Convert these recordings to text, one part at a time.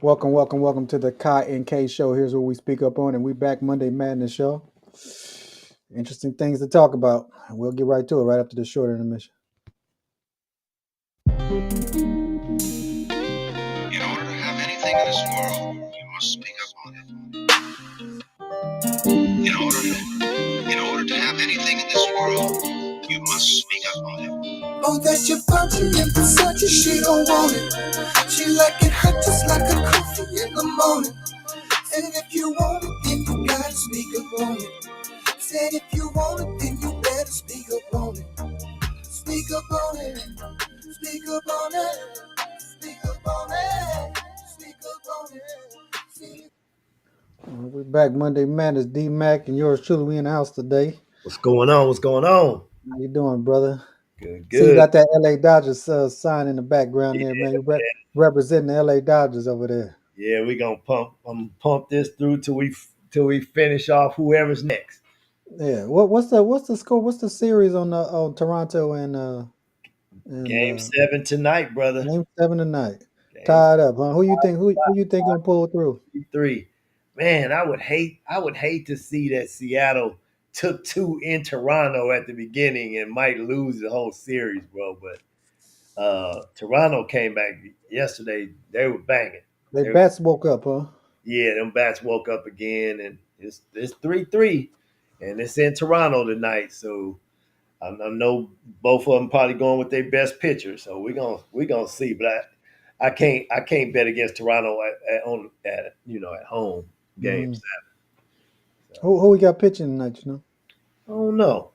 Welcome to the Kai and K show. Here's what we speak up on, and we back Monday Madness show. Interesting things to talk about. We'll get right to it right after the short intermission. In order to have anything in this world, you must speak up on it. In order to have anything in this world, you must speak up on it. Oh, that you're punching in Versace, she don't want it. She like it hot just like a coffee in the morning. And if you want it, then you gotta speak up on it. Said if you want it, then you better speak up on it. Speak up on it. Speak up on it. Speak up on it. Speak up on it. We're back Monday Madness. D Mac and yours truly. We in the house today. What's going on? What's going on? How you doing, brother? Good, See, you good. got that LA Dodgers sign in the background there, man. Yeah, You representing the LA Dodgers over there. yeah. We gonna pump this through till we finish off whoever's next. Yeah. What's the score? What's the series on Toronto and Game 7 tonight, brother. Game 7 tonight? Game Tied up, huh? Who you think gonna pull through? 3. Man, I would hate to see that Seattle took 2 in Toronto at the beginning and might lose the whole series, bro. But Toronto came back yesterday. They were banging. They They bats woke up, huh? Yeah, them bats woke up again, and it's 3-3, and it's in Toronto tonight. So I know both of them probably going with their best pitcher. So we gonna see, but I can't bet against Toronto at home Hmm. games. So Who we got pitching tonight? You know? I don't know.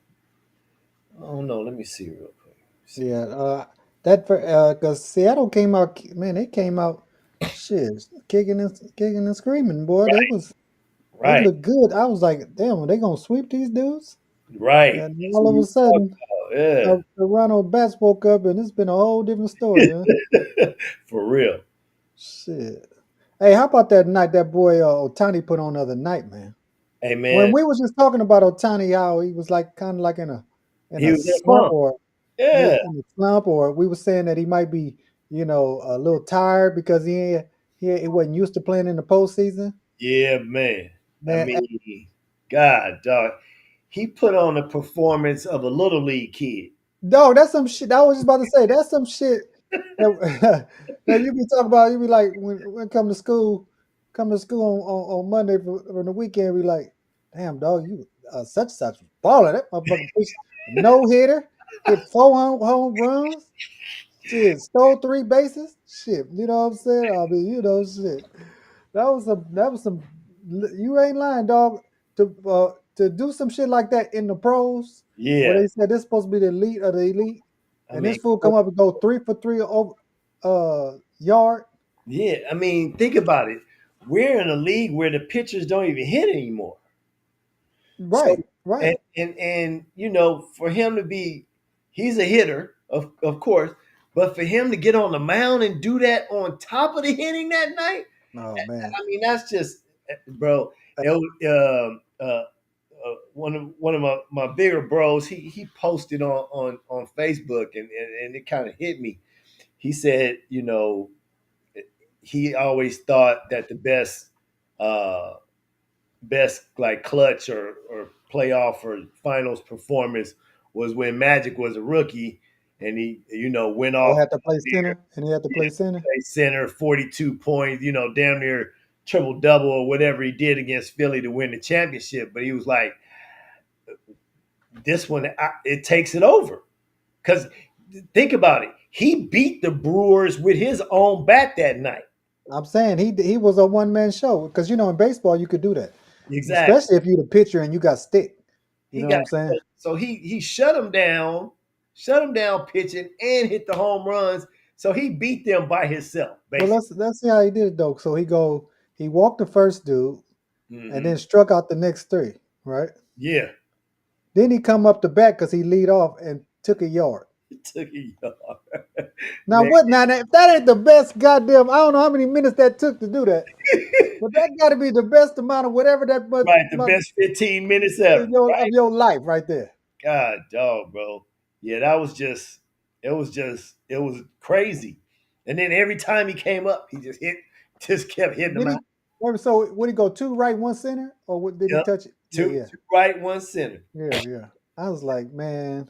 I don't know. Let me see real quick. See. Yeah, because Seattle came out, man. They came out, shit, kicking and screaming, boy. They Right, looked good. I was like, damn, are they gonna sweep these dudes? right. And That's all who of a you talk sudden, about. Toronto bats woke up, and it's been a whole different story, huh? Yeah, for real. Shit. Hey, how about that night that boy Otani put on the other night, man? Hey When man, we was just talking about Otani, how he was like kind of like in he a was in a slump, slump. or Yeah, in a slump, or we were saying that he might be, a little tired because he wasn't used to playing in the postseason. yeah, man. I Man, mean, God, dog. He put on a performance of a little league kid. dog, that's some shit. I was just about to say that's some shit that, that you be talking about. You be like when come to school on Monday for the weekend. Be like, damn, dog, you such and such was balling. That motherfucker pitched no hitter, hit four home runs. Shit, stole three bases. Shit, you know what I'm saying? I mean, shit. That was some. You ain't lying, dog. To do some shit like that in the pros, where Yeah, they said this supposed to be the elite of the elite, I and mean, this fool come up and go 3 for 3 over yard. yeah, I mean, think about it. We're in a league where the pitchers don't even hit anymore. So, Right, right. and for him to be, he's a hitter, of course, but for him to get on the mound and do that on top of the hitting that night, Oh man. I mean, that's just, bro. One of my bigger bros, he posted on Facebook, and it kind of hit me. He said, he always thought that the uh, best like clutch or playoff or finals performance was when Magic was a rookie and he went Oh, off had to play center, and he had to play center. center 42 points, damn near triple double or whatever he did against Philly to win the championship. But he was like, this one, it takes it over. Because think about it. He beat the Brewers with his own bat that night. I'm saying he was a one man show because in baseball you could do that, Exactly. especially if you're the pitcher and you got stick. You He know what got I'm saying? so he shut him down pitching and hit the home runs. So he beat them by himself, Well, basically. let's see how he did it though. So he walked the first dude and Hmm. then struck out the next three, right? Yeah. Then he come up the bat because he lead off and took a yard. It took a yard. Now Man, what? Now if that ain't the best goddamn, I don't know how many minutes that took to do that, but that got to be the best amount of whatever that right, the much best 15 minutes ever. of Right? your life right there. God dog, bro. Yeah, that was just it was crazy. And then every time he came up, he just hit just kept hitting Did them he? out. So would he go two right, one center, or did he Yep. touch it? Yeah, Two, yeah, two right, one center. yeah, yeah. I was like, man,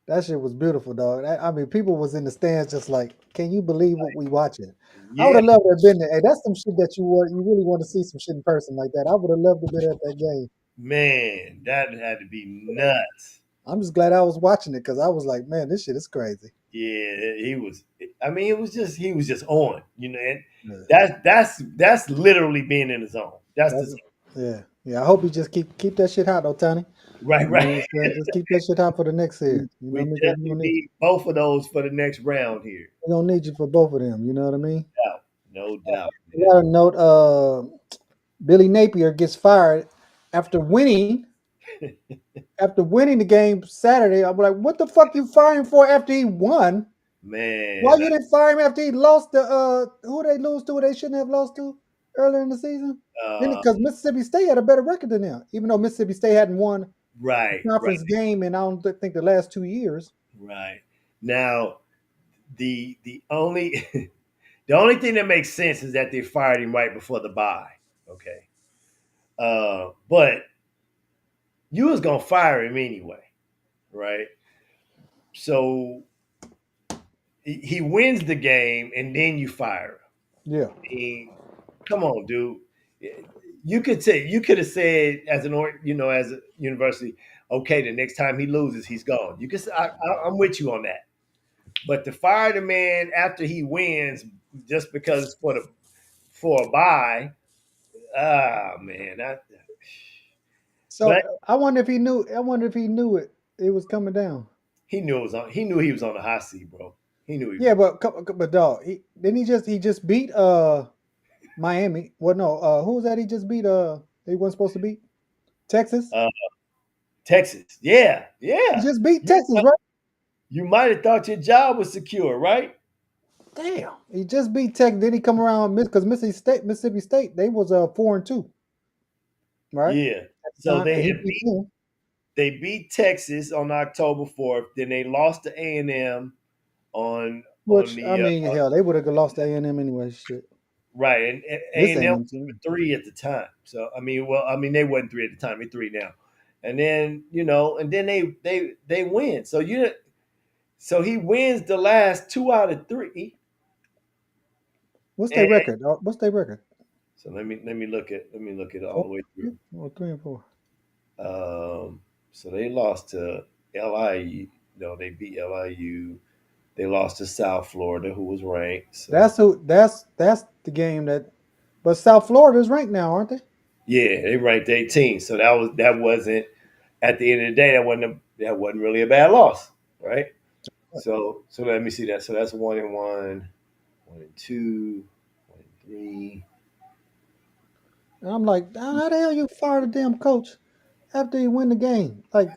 that shit was beautiful, dog. I mean, people was in the stands just like, can you believe what we watching? I would Yeah, have loved to have been there. Hey, that's some shit that you really want to see some shit in person like that. I would have loved to be at that game. man, that had to be nuts. I'm just glad I was watching it because I was like, man, this shit is crazy. Yeah, he was. I mean, it was just he was just on, and Yeah, that's literally being in the zone. That's the that's zone. yeah, yeah. I hope you just keep that shit hot, though, Tony. Right, You know right. what I'm saying? Just keep that shit hot for the next we, year. You know we what I mean? 'Cause definitely need both of those for the next round here. we're gonna need you for both of them. You know what I mean? Doubt, no doubt, man. Another note, Billy Napier gets fired after winning the game Saturday. I'm like, what the fuck you firing for after he won? Why Man, you didn't fire him after he lost the who they lose to? They shouldn't have lost to earlier in the season. Then uh, because Mississippi State had a better record than them, even though Mississippi State hadn't won a right, right, conference game in I don't think the last 2 years. right. Now, the only the only thing that makes sense is that they fired him right before the bye. Okay, but you was gonna fire him anyway, right? So he wins the game, and then you fire him. Yeah. I mean, come on, dude. You could have said as as a university, okay, the next time he loses, he's gone. You can say, I'm with you on that. But to fire the man after he wins just because for a bye, man, So but I wonder if he knew. I wonder if he knew it was coming down. he knew it was on. He knew he was on the hot seat, bro. He knew he was. Yeah, but dog, he just beat Miami. Well, no, who was that? He just beat he wasn't supposed to beat Texas. Uh, Texas, yeah, He yeah. just beat You Texas, right? you might have thought your job was secure, right? Damn, he just beat Texas. Then he come around because Mississippi State, they was 4-2, right Yeah. at the So time, and he beat them. they beat Texas on October 4th. Then they lost to A&M on Which I the mean, hell, they would have lost to A&M anyway. Shit, right, and this A&M A&M was team. 3 at the time. So I mean they wasn't 3 at the time. They're 3 now. And then and then they win. So he wins the last 2 out of 3. What's their And record? What's their record? so let me look at all Four, the way through. or 3 and 4. So they lost to LIU. No, they beat LIU. They lost to South Florida, who was ranked. So That's who. That's the game that. But South Florida's ranked now, aren't they? yeah, they ranked 18. So that wasn't at the end of the day that wasn't really a bad loss, right? So let me see that. So that's 1-1, 1-2, 1-3. And I'm like, how the hell you fire the damn coach after you win the game? Like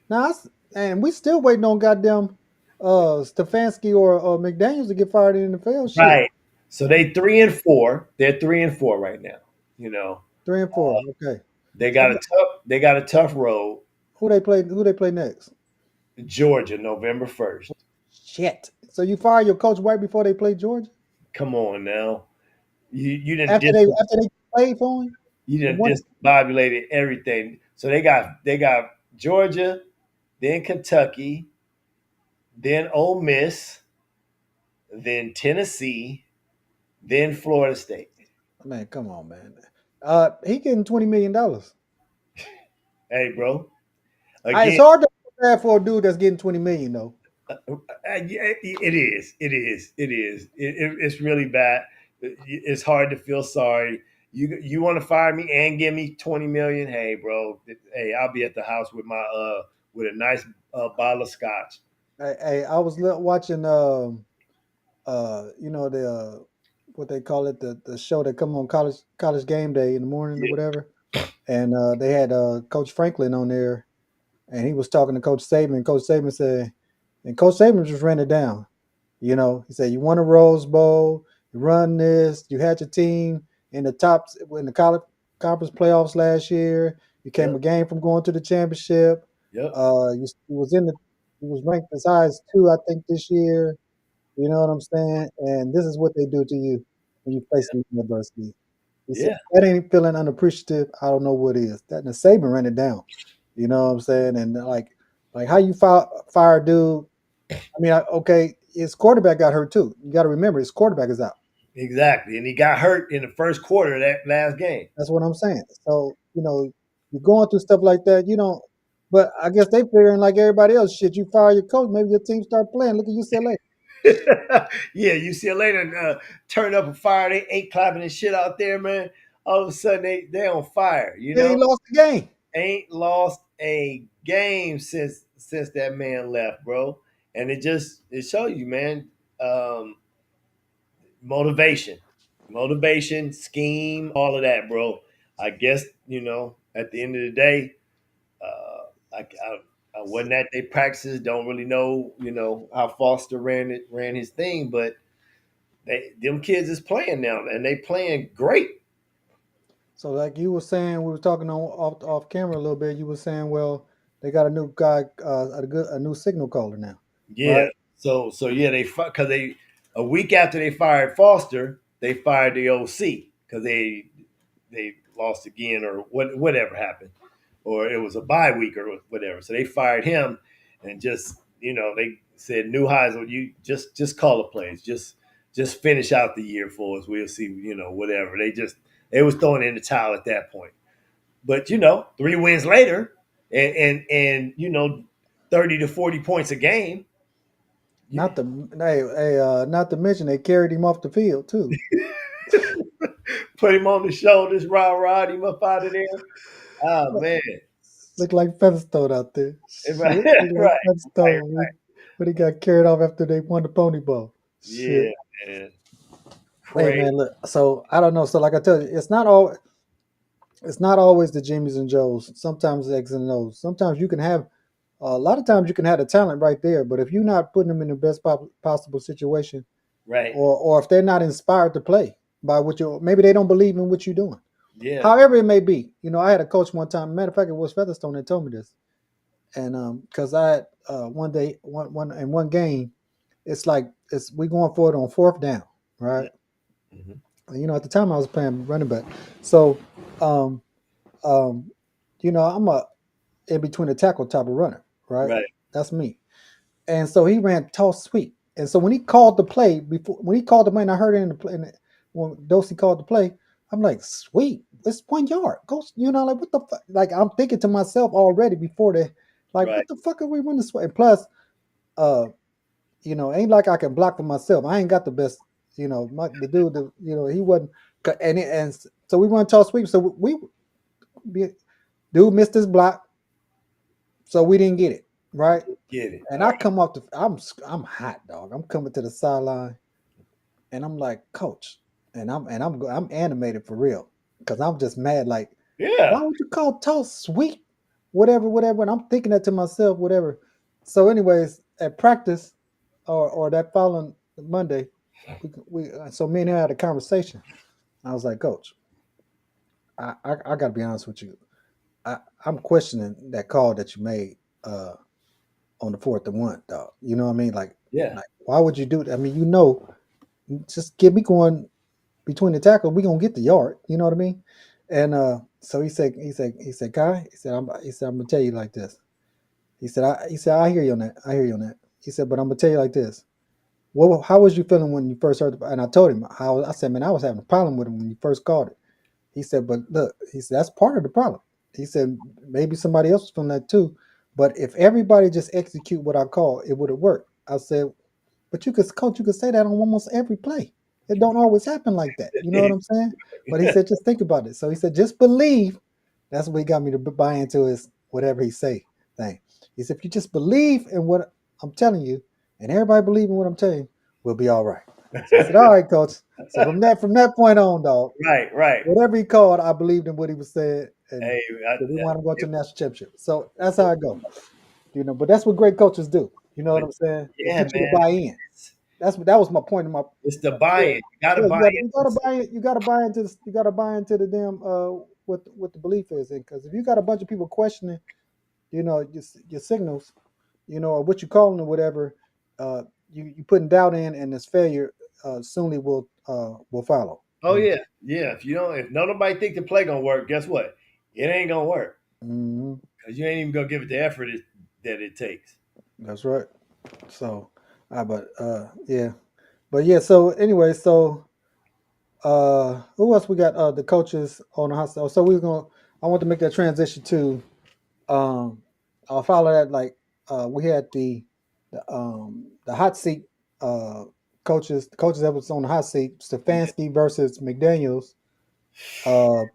now, and we still waiting on goddamn Stefansky or McDaniel's to get fired in the NFL. Shit, Right. So they 3-4. They're 3-4 right now. You know, 3 and 4. Okay, they so got a tough road. who they play? Who they play next? Georgia, November 1st. Shit. So you fire your coach right before they play Georgia? Come on now. You didn't After they played for him you and didn't won. discombobulated everything. So they got Georgia, then Kentucky, then Ole Miss, then Tennessee, then Florida State. Man, come on, man. He getting $20 million. Hey, bro. It's Again, hard to feel bad for a dude that's getting 20 million though. yeah, it is. It is. It is. It's really bad. It's hard to feel sorry. You want to fire me and give me 20 million? Hey, bro. Hey, I'll be at the house with my with a nice bottle of scotch. I was watching the what they call it, the show that come on college game day in the morning or Yeah. whatever, and they had Coach Franklin on there, and he was talking to Coach Saban. Coach Saban said, and Coach Saban just ran it down. He said, you won a Rose Bowl, you run this, you had your team in the top in the college conference playoffs last year. You came a Yep. game from going to the championship. Yep. You was in the you was ranked as high as 2, I think, this year. You know what I'm saying? And this is what they do to you. when you face the adversity. He said, Yeah, that ain't feeling unappreciative. I don't know what is. That and Saban ran it down. You know what I'm saying? And like how you fire a dude. I mean, okay, his quarterback got hurt too. You got to remember his quarterback is out. exactly. And he got hurt in the first quarter of that last game. That's what I'm saying. So you're going through stuff like that. You don't. But I guess they figuring like everybody else. Shit, you fire your coach, maybe your team start playing. Look at UCLA. Yeah, UCLA done turned up a fire. They ain't clapping and shit out there, man. All of a sudden they on fire. You They know, ain't lost the game. ain't lost a game since that man left, bro. And it shows you, man. Um, motivation, motivation, scheme, all of that, bro. I guess at the end of the day, I wasn't at their practices. Don't really know, how Foster ran his thing, but them kids is playing now, and they playing great. So like you were saying, we were talking on off camera a little bit. You were saying, well, they got a new guy, a new signal caller now, Yeah. right? So yeah, because they a week after they fired Foster, they fired the OC because they lost again or whatever happened, or it was a bye week or whatever. So they fired him, and just they said new highs. You just call the plays, just finish out the year for us. We'll see, whatever. They was throwing in the towel at that point. But 3 wins later, and 30 to 40 points a game. Not the not to mention they carried him off the field too. Put him on the shoulders, ride him up out of there. Oh man, Look like Featherstone out there. right, Shit, look like right, Featherstone when he got carried off after they won the pony ball. Shit. yeah, man, Hey crazy, man, look. So I don't know. So like I tell you, it's not always the Jimmys and Joes. Sometimes the X and O's. Sometimes you can have a lot of times you can have the talent right there, but if you're not putting them in the best possible situation, right, or if they're not inspired to play by what you, maybe they don't believe in what you're doing. yeah, However it may be, I had a coach one time. Matter of fact, it was Featherstone that told me this, and because I had one day, one in one game, it's like it's we going for it on fourth down, yeah, right? hmm, At the time I was playing running back, so um, um, I'm a in between the tackle type of runner, right? right, That's me. And so he ran toss sweep. And so when he called the play when he called the play, and I heard it in the play, when Dosey called the play, I'm like, sweet, it's 1 yard. Go, like what the fuck? Like I'm thinking to myself already before that, like right, what the fuck are we running this way? And plus, uh, ain't like I can block for myself. I ain't got the best, the dude, he wasn't, and so we run toss sweep. So we dude missed his block, so we didn't get it right. get it. And All I right, come off I'm hot, dog. I'm coming to the sideline, and I'm like, coach, and I'm animated for real because I'm just mad. Like, yeah, why would you call toss sweet, whatever, whatever? And I'm thinking that to myself, whatever. So, anyways, at practice or that following Monday, so me and him had a conversation. I was like, coach, I got to be honest with you. I'm questioning that call that you made on the 4th and 1, dog. You know what I mean? yeah, Like why would you do that? I mean, just get me going between the tackle. We gonna get the yard. You know what I mean? And so he said, Guy, I'm gonna tell you like this. He said, I hear you on that. I hear you on that. He said, but I'm gonna tell you like this. How was you feeling when you first heard? And I told him how I said, man, I was having a problem with him when you first called it. He said, but look, he said, that's part of the problem. He said, maybe somebody else was feeling that too. But if everybody just execute what I call, it would have worked. I said, but coach, you could say that on almost every play. It don't always happen like that. You know what I'm saying? But he said, just think about it. So he said, just believe. That's what he got me to buy into his whatever he say thing. He said, if you just believe in what I'm telling you, and everybody believe in what I'm telling you, we'll be all right. So I said, all right, coach. So from that point on, dog, right, right. whatever he called, I believed in what he was saying, and Hey, I, we want to go to it, the national championship. So that's how I go. But that's what great coaches do. You know what but I'm saying? They yeah, get you to man, buy in. That was my point in my it's the yeah. buy-in. You got to Yeah, buy you gotta in. buy in. You gotta buy into the damn what the belief is in. Because if you got a bunch of people questioning, your signals, or what you calling or whatever, you putting doubt in, and this failure, soonly will will follow. Oh yeah, yeah. If nobody think the play gonna work, guess what? It ain't gonna work Hmm. because you ain't even gonna give it the effort that it takes. That's right. So, but yeah, but yeah. So anyway, so who else we got? The coaches on the hot. So we're gonna. I want to make that transition to. Um, I'll follow that. Like we had the hot seat coaches. The coaches that was on the hot seat. Yeah. Stefansky versus McDaniel's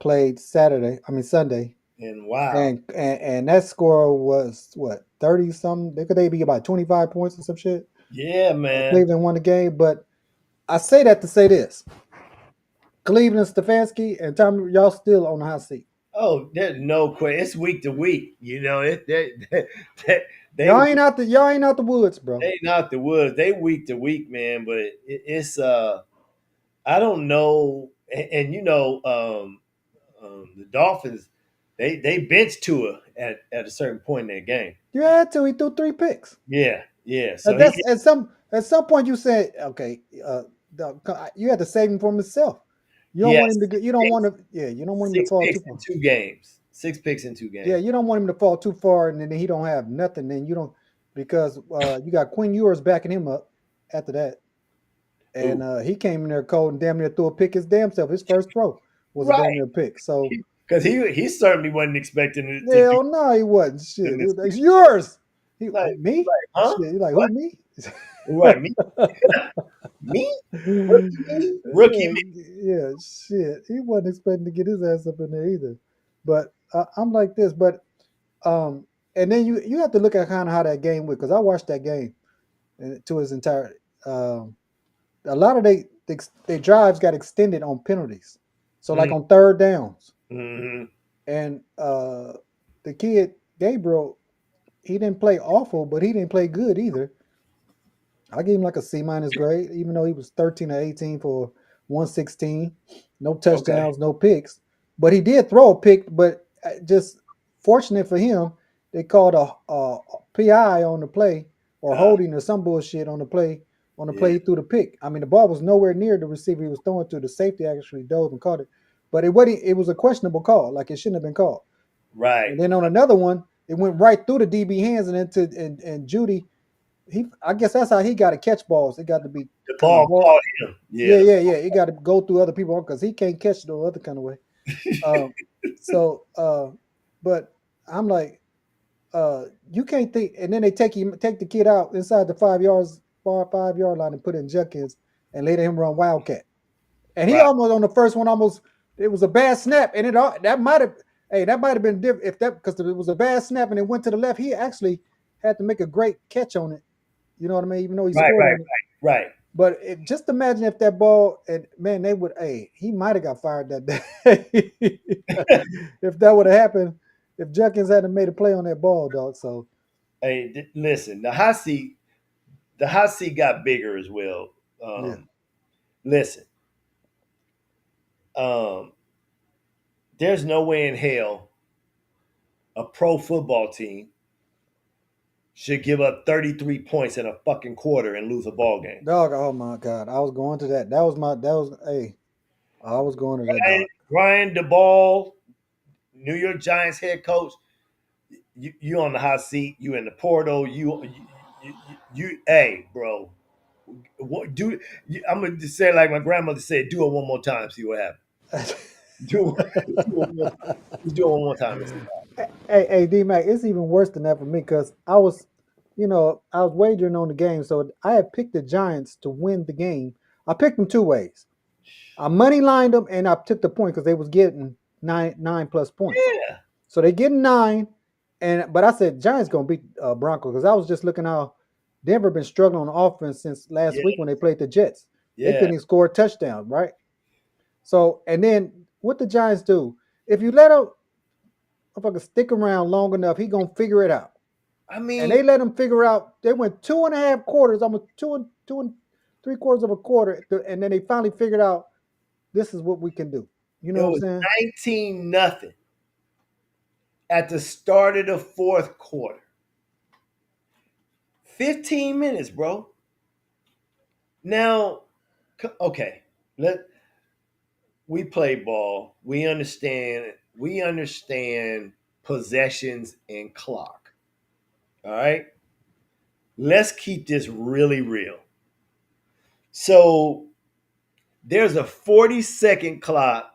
played Saturday. I mean Sunday, And wow, and that score was what 30 something. They could they be about 25 points or some shit. yeah, man. Cleveland won the game, but I say that to say this: Cleveland, Stefanski, and Tommy, y'all still on the hot seat. Oh, there's no question. It's week to week. They Y'all ain't out the woods, bro. they not the woods. They week to week, man. But it's I don't know. And the Dolphins, they benched Tua at a certain point in that game. You had to. He threw 3 picks. Yeah, yeah. So And he that's at some point you said, okay, you had to save him from himself. You don't want yes, him to get. You don't want to. Yeah, you don't want him to six fall too picks in far. 2 games. 6 picks in two Yeah, games. you don't want him to fall too far, and then he don't have nothing. Then you don't because you got Quinn Ewers backing him up after that, and Ooh, he came in there cold and damn near threw a pick his damn self. His first throw was a damn right. near pick. So Because he certainly wasn't expecting it to do hell no, he wasn't. Shit, this. it's yours. Like, Me? huh? Shit, he like who What? me? Right, me, rookie me, rookie Yeah, yeah, shit. He wasn't expecting to get his ass up in there either. But I'm like this. But and then you have to look at kind of how that game went because I watched that game to its entire. A lot of they drives got extended on penalties. So like me. on third downs, Mm-hmm. and the kid Gabriel, he didn't play awful, but he didn't play good either. I gave him like a C- grade, even though he was 13 or 18 for 116, no Okay. touchdowns, no picks. But he did throw a pick, but just fortunate for him, they called a PI on the play or Uh, holding or some bullshit on the play. On the yeah. play, he threw the pick. I mean, the ball was nowhere near the receiver he was throwing to. The safety actually dove and caught it, but it was a questionable call. Like it shouldn't have been called. Right. And then on another one, it went right through the DB hands and into and Judy I guess that's how he got to catch balls. It got to be The kind of ball hard. caught him. Yeah. Yeah, yeah, yeah. He got to go through other people because he can't catch no other kind of way. Um, so, but I'm like, you can't think. And then they take the kid out inside the 5 yard line, and put in Jenkins and let him run wildcat. And he Right. almost on the first one almost it was a bad snap, and that might have that might have been different if that because it was a bad snap and it went to the left. He actually had to make a great catch on it. You know what I mean? Even though he Right. scored Right. on it. Right. But just imagine if that ball and man, they would. Hey, he might have got fired that day if that would have happened. If Jenkins hadn't made a play on that ball, dog. So Hey, listen. The hot seat got bigger as well. yeah, Listen. Um, there's no way in hell a pro football team should give up 33 points in a fucking quarter and lose a ball game. dog. Oh my God, I was going to that. That was. Hey, I was going to that, Brian, dog. Brian DeBall, New York Giants head coach, you on the hot seat. You in the portal. Hey, bro. What do I'm gonna just say like my grandmother said? Do it one more time. See what happens. Do, do it one more time. Just do it one more time and see. Hey, D Mac, it's even worse than that for me because I was wagering on the game, so I had picked the Giants to win the game. I picked them two ways. I money lined them, and I took the point because they was getting nine plus points. Yeah, So they getting 9, but I said Giants gonna beat Broncos because I was just looking how Denver been struggling on offense since last yeah, week when they played the Jets. They yeah. couldn't even score a touchdown, right? So and then what the Giants do? If you let a motherfucker stick around long enough, he gonna figure it out. I And mean, they let him figure out. They went 2.5 quarters, almost 2 and 3 quarters of a quarter, and then they finally figured out this is what we can do. You it know what I'm was saying? 19-0 at the start of the fourth quarter. 15 minutes, bro. Now, okay. let we play ball. We understand possessions and clock. All right. Let's keep this really real. So there's a 40-second clock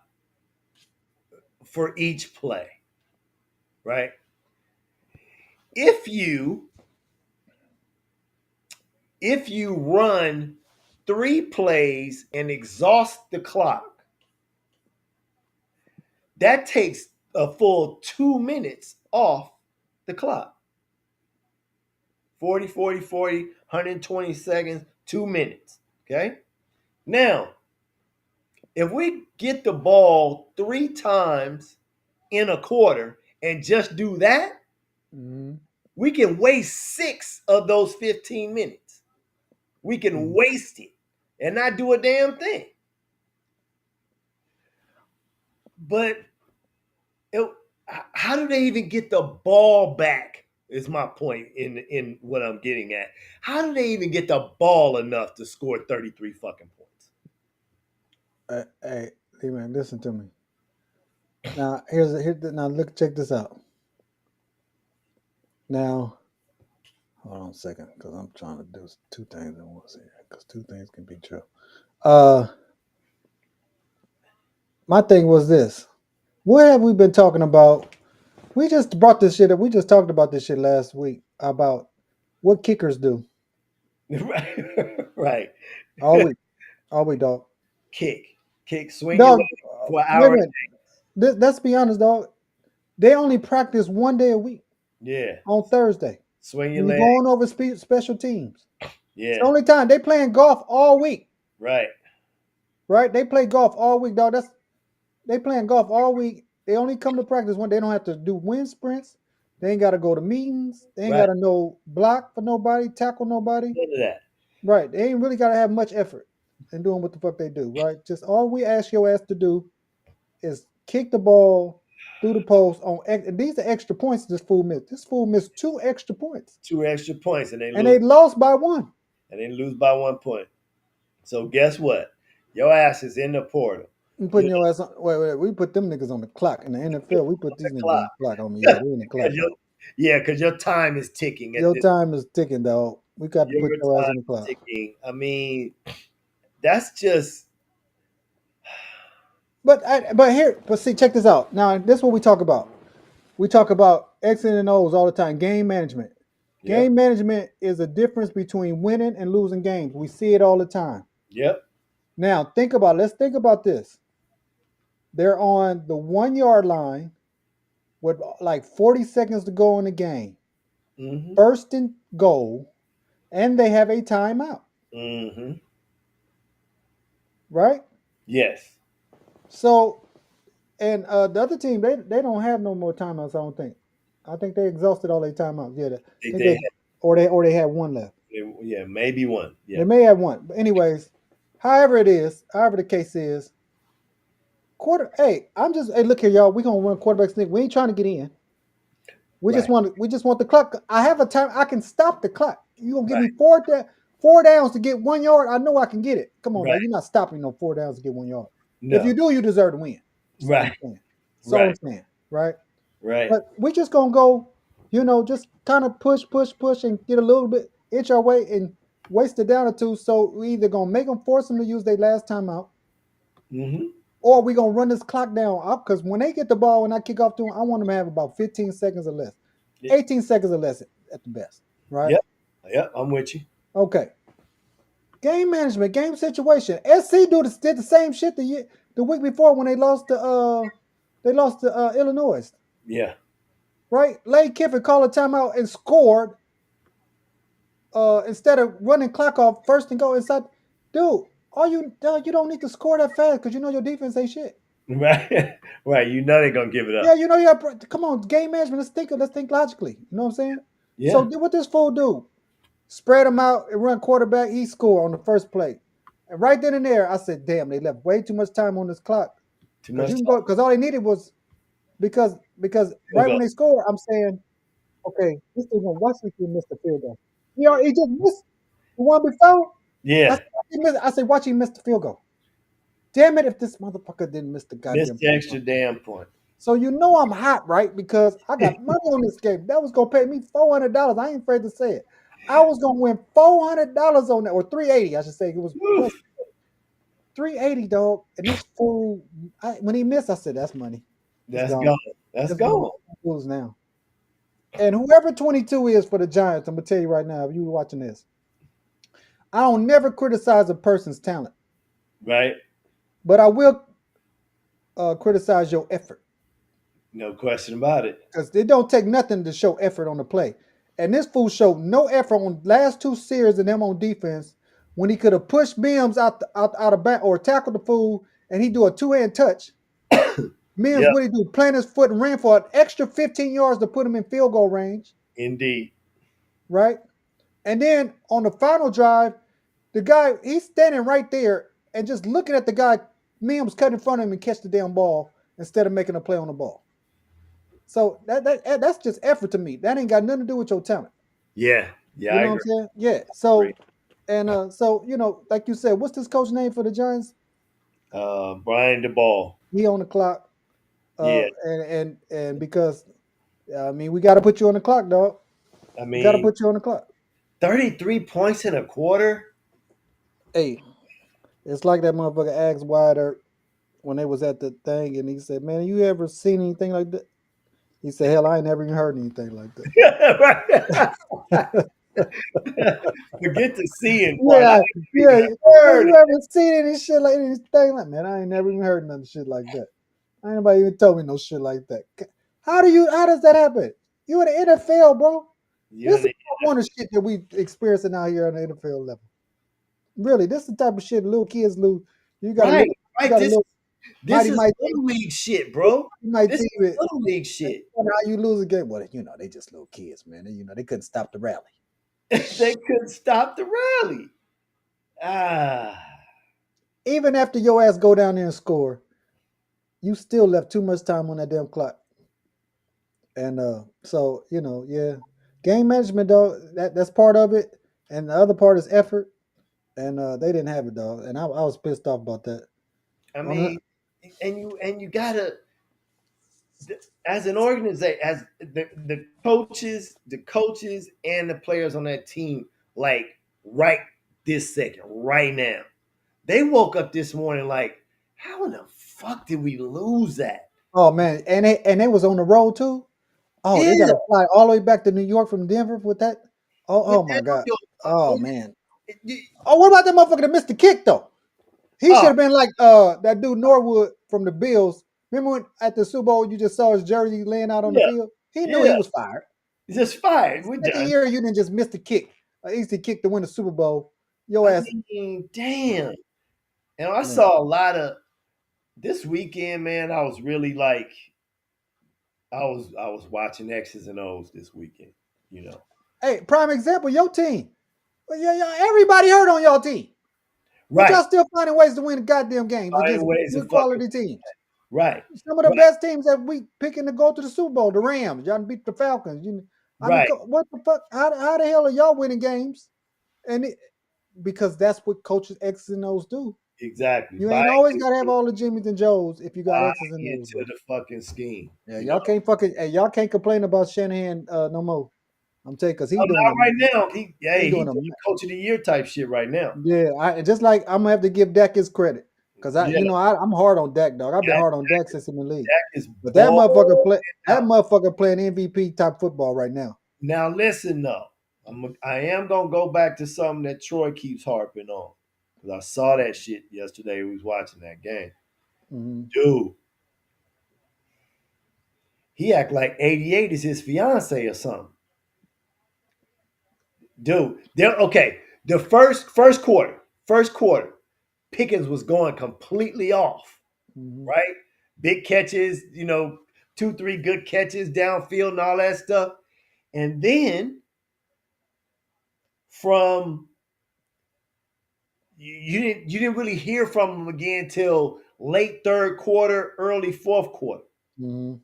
for each play, right? If you if you run 3 plays and exhaust the clock, that takes a full 2 minutes off the clock. 40, 40, 40, 120 seconds, 2 minutes. Okay. Now, if we get the ball 3 times in a quarter and just do that, Mm-hmm. we can waste 6 of those 15 minutes. We can Mm-hmm. waste it and not do a damn thing. But it, how do they even get the ball back? Is my point in what I'm getting at. How do they even get the ball enough to score 33 fucking points? Hey, man, listen to me. Now, now look, check this out. Now, hold on a second, because I'm trying to do 2 things at once here, because 2 things can be true. Uh, my thing was this. What have we been talking about? We just brought this shit up. We just talked about this shit last week about what kickers do Right, right. all week, all week, dog. Kick, swing your Dog, leg for an wait a hour. minute. Let's be honest, dog. They only practice 1 day a week Yeah, on Thursday. swing your When you're leg. going over special teams, it's the Yeah, only time they playing golf all week, right. right? They play golf all week, dog. They playing golf all week. They only come to practice when they don't have to do wind sprints. They ain't got to go to meetings. They ain't got Right. to no block for nobody, tackle nobody. None of that. Right. They ain't really got to have much effort in doing what the fuck they do. Right. Just all we ask your ass to do is kick the ball through the post on. And these are extra points. This fool missed. This fool missed 2 extra points, 2 extra points and they and lose. they lost by 1. And they lose by 1 point. So guess what? Your ass is in the portal. You You putting your ass on. Wait. We put them niggas on the clock in the NFL. We put these the niggas on clock. the clock. On me, yeah, they in the clock, Cause dog. your time is ticking at Your this. time is ticking, dog. We got to Your put your ass time on the is clock. ticking. I mean, that's just But see, check this out. Now, this is what we talk about. We talk about X and O's all the time. Game management. yep, Game management is a difference between winning and losing games. We see it all the time. yep. Now, let's think about this. They're on the 1 yard line with like 40 seconds to go in the game. Mm-hmm. First and goal, and they have a timeout, Mm-hmm. right? Yes. So, and the other team, they don't have no more timeouts. I don't think. I think they exhausted all their timeouts. Yeah, I They, think they, or they had one left. yeah, maybe one. They Yeah. may have one, but anyways, however the case is, Hey, hey, look here, y'all. We gonna run quarterback sneak. We ain't trying to get in. Right. We just want the clock. I have a time. I can stop the clock. You gonna give Right. me four downs to get 1 yard? I know I can get it. Come on, Right. dog. You're not stopping no 4 downs to get 1 yard. If you No. do, you deserve to win. That's all I'm Right. saying. That's all I'm Right. saying. Right. Right. But we just gonna go, just kind of push, and get a little bit inch our way and waste a down or two. So we either gonna make them force them to use their last timeout, Mm-hmm. or we gonna run this clock down up because when they get the ball and I kick off to them, I want them to have about 15 seconds or less, 18 seconds or less at the best. Right? Yep. Yep. I'm with you. Okay. Game management, game situation. SC did the same shit the week before when they lost to Illinois. Yeah. Right? Lane Kiffin called a timeout and scored instead of running clock off first and go inside. Dude, you don't need to score that fast because you know your defense ain't shit. Right. Right. You know they're gonna give it Yeah, up. you have come on, game management. Let's think logically. You know what I'm saying? So Yeah. what this fool do? Spread him out and run quarterback. He score on the first play, and right then and there, I said, "Damn, they left way too much time on this clock." Too Because much you can time. go because all they needed was because Field right when goal. they score, I'm saying, okay, this dude gonna watch this dude miss the field goal. He just missed the one before. I Yeah. said, I said, watch him miss the field goal. Damn it! If this motherfucker didn't miss the Missed goddamn the free throw. extra damn point. So you know I'm hot, right? Because I got money on this game. That was gonna pay me $400. I ain't afraid to say it. I was gonna win $400 on that, or 380, I should say. It was plus Woof. 380, dog. And this fool, when he missed, I said, "That's money. It's That's gone. gone. That's It's gone. gone. Lose now." And whoever 22 is for the Giants, I'm gonna tell you right now, if you were watching this, I don't never criticize a person's talent, Right? but I will criticize your effort. No question about it. Because it don't take nothing to show effort on the play. And this fool showed no effort on last two series and them on defense when he could have pushed Mims out of back or tackled the fool and he do a two-hand touch. Mims, Yep, what he do? Plant his foot and ran for an extra 15 yards to put him in field goal range, indeed. right? And then on the final drive, the guy, he's standing right there and just looking at the guy, Mims cut in front of him and catch the damn ball instead of making a play on the ball. So that's just effort to me. That ain't got nothing to do with your talent. Yeah. Yeah, You I know what I'm agree. saying? Yeah. So like you said, what's this coach name for the Giants? Brian DeBall. He on the clock. Yeah. And because I mean we got to put you on the clock, dog. I We got to mean, put you on the clock. 33 points in a quarter. Hey, it's like that motherfucker asked Wider when they was at the thing, and he said, "Man, you ever seen anything like that?" He said, "Hell, I ain't never even heard anything like Right. that." Forget the seeing part. I Yeah, ain't yeah. even Have heard you it. ever seen any shit like anything like, man? I ain't never even heard nothing shit like that. Ain't nobody even told me no shit like that. How does that happen? You in the NFL, bro. You This in is the one of the shit that we experiencing out here on the NFL level. Really, this is the type of shit little kids lose. You got a right, little, you right. got a This little this mighty is mighty, little league shit, bro. mighty This team. is little league shit. How you lose a game? Well, they just little kids, man. They couldn't stop the rally. They couldn't stop the rally. Ah, Even after your ass go down there and score, you still left too much time on that damn clock. And so yeah, game management though that's part of it, and the other part is effort. And they didn't have it, dog. And I was pissed off about that. I On the, mean, and you gotta, as an organization, as the coaches and the players on that team, like right this second, right now, they woke up this morning like, how in the fuck did we lose that? oh man, and they was on the road too. Oh, they got Yeah, to fly all the way back to New York from Denver with that. with Oh my that on god. your, Oh on man. it- Oh, what about that motherfucker that missed the kick though? He should oh have been like that dude Norwood from the Bills. Remember when at the Super Bowl you just saw his jersey laying out on the yeah, field? He knew he yeah, was fired. just fired. We're Second done. year you didn't just miss the kick, an easy kick to win the Super Bowl. Your I ass, mean, damn. And I man. saw a lot of this weekend, man. I was really like, I was watching X's and O's this weekend. You know, Hey, prime example, your team. Well, yeah, everybody hurt on your team, but right? y'all still finding ways to win the goddamn games Find against ways to good fucking quality teams. right, Some of the right, best teams that we picking to go to the Super Bowl, the Rams. Y'all beat the Falcons. I mean, right. what the fuck? How the hell are y'all winning games? And because that's what coaches X's and O's do. Exactly. You Buy ain't always into gotta have all the Jimmys and Joes if you got buy X's and O's, into bro. the fucking scheme. Yeah, You know. y'all can't complain about Shanahan no more. I'm telling you, because Oh, not right now. He he hey, he doing a doing coach of the year type shit right now. yeah. I just like I'm gonna have to give Dak his credit because Yeah, I'm hard on Dak, dog. I've been Dak, hard on Dak since in the league. Dak is But balling that out. motherfucker playing MVP type football right now. Now listen though, I am gonna go back to something that Troy keeps harping on because I saw that shit yesterday. We was watching that game, Hmm. dude. He act like 88 is his fiance or something, dude. There, okay. The first quarter, Pickens was going completely off, Hmm. right? Big catches, 2, 3 good catches downfield and all that stuff, and then from you didn't really hear from him again till late third quarter, early fourth quarter. Hmm.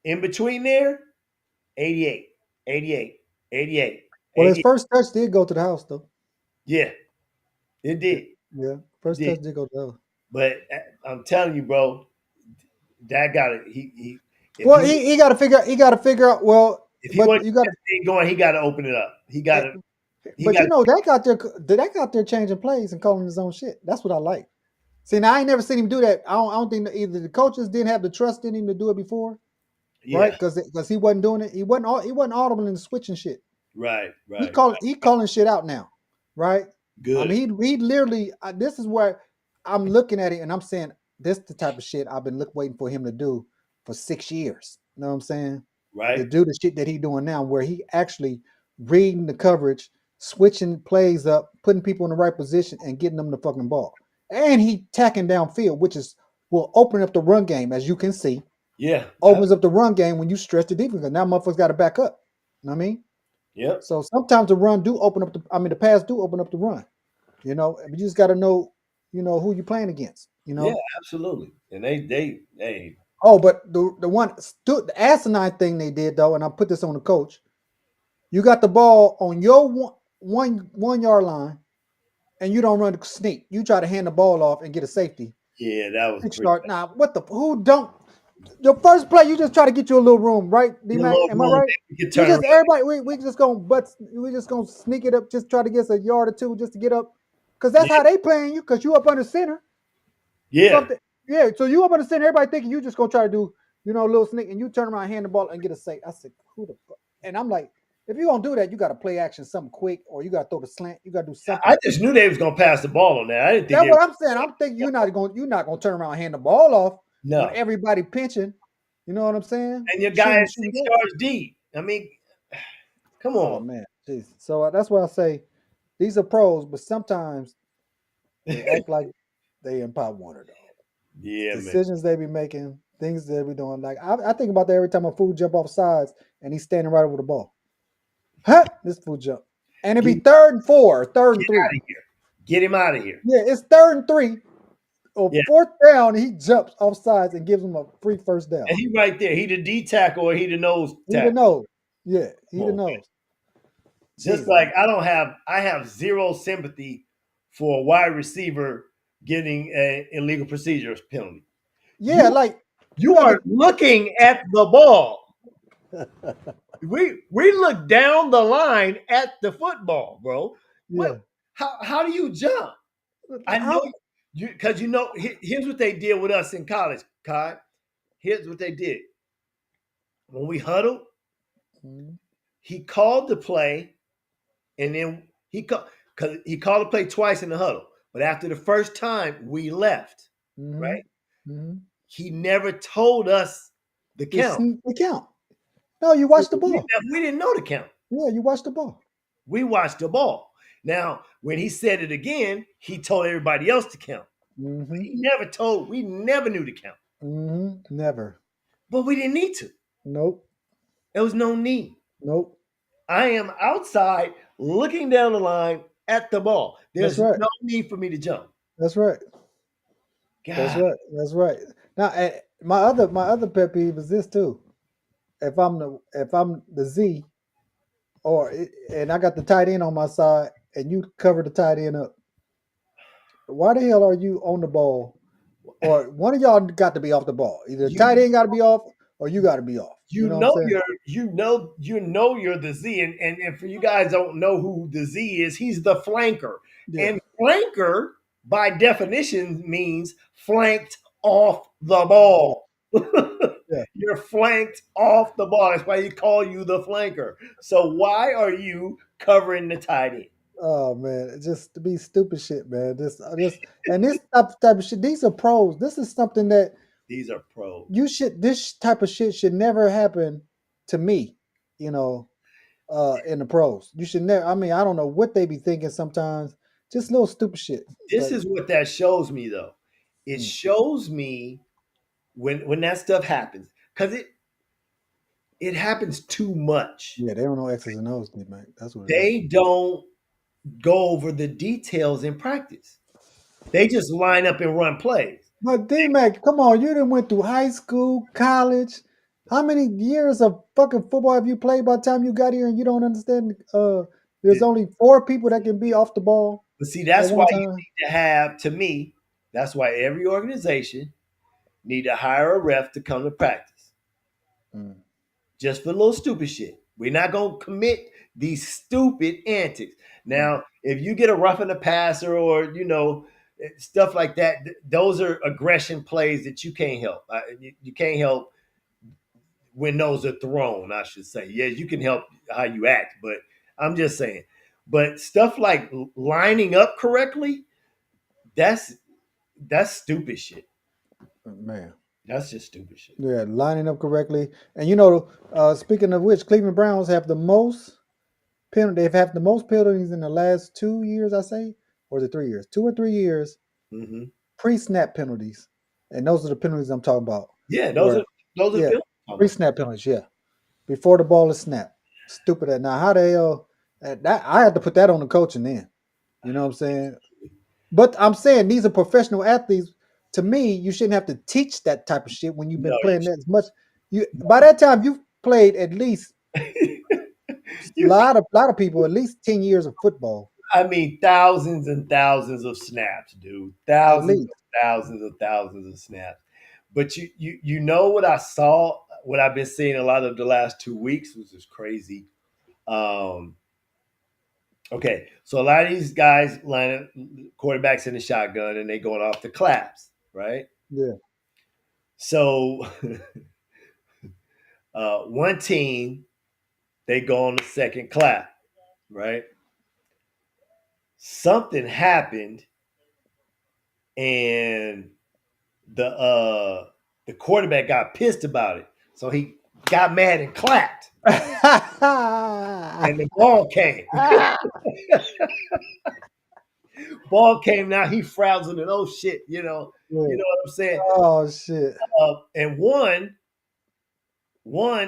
In between there, 88, 88, 88, Well, his 88. first touch did go to the house though. Yeah, it Yeah, did. yeah. It First did. touch did go to the house. But I'm telling you, bro, that got it. He Well, he got to figure. He got to figure out. Well, if he but wants you to got get this thing going, he got to open it up. He got to. to. He But got you to. know, they got there changing plays and calling his own shit. That's what I like. See, now I ain't never seen him do that. I don't think that either the coaches didn't have the trust in him to do it before, right? Yeah. Because he wasn't doing it. He wasn't audible in the switching shit. Right. He Right. calling he calling shit out now, right? I Good. mean, he literally. This is where I'm looking at it and I'm saying this the type of shit I've been waiting for him to do for 6 years. You know what I'm saying? To Right. do the shit that he doing now, where he actually reading the coverage, switching plays up, putting people in the right position, and getting them the fucking ball. And he tacking downfield, which is will open up the run game, as you can see. Yeah. Opens up the run game when you stretch the defense. Now motherfuckers got to back up. You know what I mean? Yep. So sometimes the run do open up the pass do open up the run. But you just got to know, who you playing against. Yeah. Absolutely. And they. Oh, but the asinine thing they did though, and I put this on the coach. You got the ball on your one yard line, and you don't run the sneak. You try to hand the ball off and get a safety. Yeah, that was Six pretty yard. Now, what the who don't? Your first play, you just try to get you a little room, right, D bad. A Mac? little Am I room, right? then we could You turn just around. everybody we just gonna sneak it up, just try to get a yard or two just to get up, because that's Yeah. how they playing you, because you up under center. Yeah. Something, yeah. So you up under center, everybody thinking you just gonna try to do, a little sneak, and you turn around, hand the ball, and get a safe. I said, who the fuck? And I'm like, if you gonna do that, you got to play action something quick, or you got to throw the slant. You got to do I something. just knew they was gonna pass the ball on that. I didn't think That's they were. what I'm saying. I'm thinking you're not gonna turn around and hand the ball off when No. everybody pinching. You know what I'm saying? And your guy Shooting, is shooting. 6 yards deep. I mean, come Oh on. man, jeez. So that's why I say these are pros, but sometimes they act like they in Pop Warner dog. Yeah, man. Decisions they be making, things they be doing. Like I think about that every time a fool jump off sides and he's standing right over the ball. Huh? This fool jump. And it'd be Get, third and four, third and get three. out of here. Get him out of here. Yeah, it's third and three or Yeah. fourth down, and he jumps off sides and gives him a free first down. And he right there. He the D tackle or he the nose He the tackle. nose. Yeah, Come he the on. nose. Just Jesus. like I have zero sympathy for a wide receiver getting an illegal procedures penalty. Yeah, You like you you got the are looking at the ball. We look down the line at the football, bro. What? yeah. How do you jump? I know How? you because here's what they did with us in college, Kai. Here's what they did when we huddled. Mm-hmm. He called the play, and then he called the play twice in the huddle. But after the first time, we left. Mm-hmm. Right? Mm-hmm. He never told us the count. The count. No, you So watch the ball. we didn't know the count. Yeah, you watch the ball. We watched the ball. Now, when he said it again, he told everybody else to count. Mm-hmm. We never knew the count. Mm-hmm. Never. But we didn't need to. Nope. There was no need. Nope. I am outside looking down the line at the ball. That's There's right. no need for me to jump. That's right. That's God, right. That's right. Now, my other pet peeve is this too. If I'm the Z, and I got the tight end on my side, and you cover the tight end up, why the hell are you on the ball? Or one of y'all got to be off the ball. Either the tight you end got to be off, or you got to be off. You you know what I'm know saying? you're the Z, and for you guys don't know who the Z is, he's the flanker. Yeah. And flanker by definition means flanked off the ball. Yeah. You're flanked off the ball. That's why he call you the flanker. So why are you covering the tight end? Oh man, it's just to be stupid shit, man. This and this type of shit. These are pros. This is something that These are pros. this type of shit should never happen to me. You know, in the pros, you should never. I mean, I don't know what they be thinking sometimes. Just little stupid shit. This Like, is what that shows me, though. It mm, shows me when that stuff happens because it happens too much. yeah, they don't know X's and O's, man. That's what it is. They don't go over the details in practice. They just line up and run plays. But D Mac, come on, you done went through high school, college. How many years of fucking football have you played by the time you got here and you don't understand there's only four people that can be off the ball But see, at that's why one you time? need to have, to me, That's why every organization need to hire a ref to come to practice Mm, just for a little stupid shit. We're not gonna commit these stupid antics. mm, Now, if you get a roughing the passer or stuff like that, those are aggression plays that you can't help. You can't help when those are thrown. I should say, yeah, you can help how you act, but I'm just saying. But stuff like lining up correctly, that's that's stupid shit. man. That's just stupid shit. Yeah, lining up correctly. And speaking of which, Cleveland Browns have the most penalty. They've had the most penalties in the last 2 years, I say, or is it 3 years? 2 or 3 years Hmm. pre-snap penalties, and those are the penalties I'm talking about. Yeah, Where, those are yeah, the pre-snap penalties. Yeah, before the ball is snapped. Stupid. Now, how the hell that I had to put that on the coaching then. You know what I'm saying? But I'm saying these are professional athletes. To me, you shouldn't have to teach that type of shit when you've no. been playing that as much. You by that time you've played at least You, lot of people at least 10 years of football I mean, thousands and thousands of snaps, dude. at Thousands least. and thousands and thousands of snaps. But you know what I saw, what I've been seeing a lot of the last 2 weeks, which is crazy. Um, okay, so a lot of these guys line up quarterbacks in the shotgun and they going off the claps, right? Yeah, So one team they go on the second clap, right? Something happened and the quarterback got pissed about it. So he got mad and clapped. And the ball came. Ball came now, he frazzled and oh shit, you yeah. know what I'm saying? Oh shit. And one,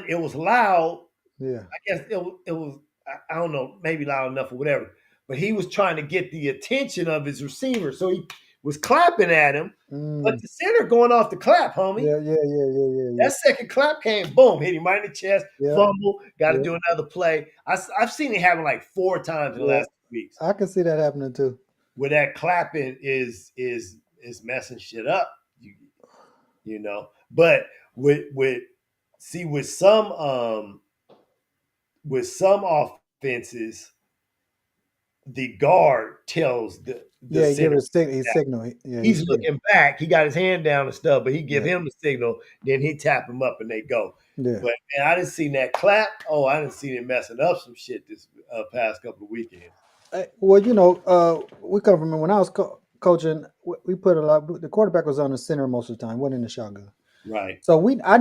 it was loud. Yeah. I guess it was I don't know, maybe loud enough or whatever. But he was trying to get the attention of his receiver. So he was clapping at him, but Mm. the center going off the clap, homie. Yeah, yeah, yeah, yeah, yeah, yeah. That second clap came, boom, hit him right in the chest, Yeah, fumble, got to yeah, do another play. I've seen it happen like 4 times in the yeah. last 2 weeks I can see that happening too. where that clapping is messing shit up. You know, but with see with some offenses, the guard tells the Yeah, he give center it his signal. Yeah, he's he's signal. looking back. He got his hand down and stuff, but he give Yeah, him the signal. Then he tap him up and they go. yeah. But man, I didn't see that clap. Oh, I didn't see him messing up some shit this past couple of weekends. Well, we come from when I was coaching. We put a lot. The quarterback was on the center most of the time, wasn't in the shotgun. Right. So I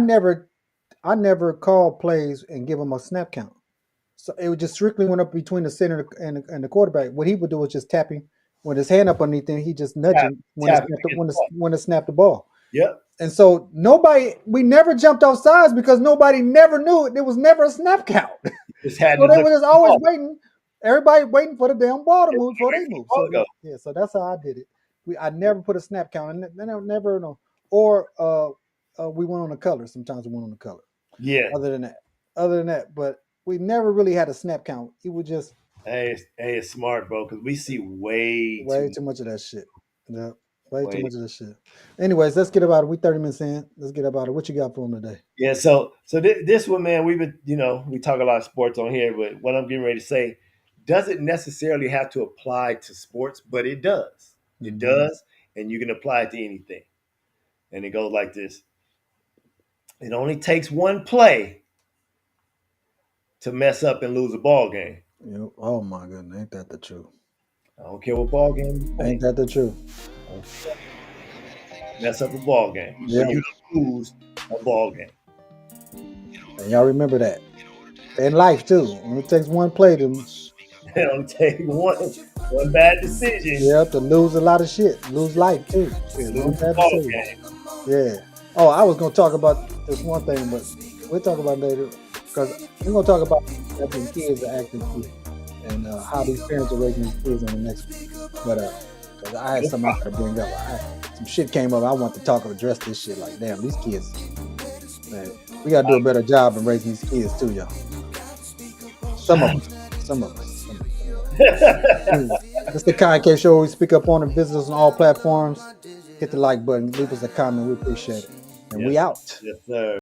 never called plays and give him a snap count. So it would just strictly went up between the center and the quarterback. What he would do was just tapping with his hand up underneath him. He just nudge Tap, him tap him against the wall. when to snap the ball. Yep. And so we never jumped off sides because nobody never knew it. There was never a snap count. Just had So to they look were at just the always ball. waiting. Everybody waiting for the damn ball to Yeah, move before they wait move. for So the ball to go. yeah, so that's how I did it. I never put a snap count, and then I never know. Or we went on the color. Sometimes we went on the color. Yeah. Other than that, but we never really had a snap count. It was just Hey, it's smart, bro, because we see way way too too much of that shit. Yeah, way too way. much of that shit. Anyways, let's get about it. We 30 minutes in. Let's get about it. What you got for them today? Yeah. So this one, man, we've been we talk a lot of sports on here, but what I'm getting ready to say doesn't necessarily have to apply to sports, but it does. It Mm-hmm. does, and you can apply it to anything. And it goes like this: it only takes one play to mess up and lose a ball game. Oh my goodness, ain't that the truth? I don't care what ball game you play. Ain't that the truth? Mess up a ball game for Yeah, you to lose a ball game. and y'all remember that in life too. When it takes one play to It only take one bad decision to lose a lot of shit, lose life too. to One lose the bad ball decision. game. Yeah. Oh, I was gonna talk about this one thing, but we'll talk about it later because we're gonna talk about acting kids are acting too, and how these parents are raising these kids on the next one. But because I had something I could bring up, some shit came up. I want to address this shit. Like, damn, these kids, man, we gotta do a better job in raising these kids too, y'all. Some of us, some of us. Some of us. It's the Kanye Show. We speak up on and visit us on all platforms. hit the like button, leave us a comment. We appreciate it. And we Yes, out. yes, sir.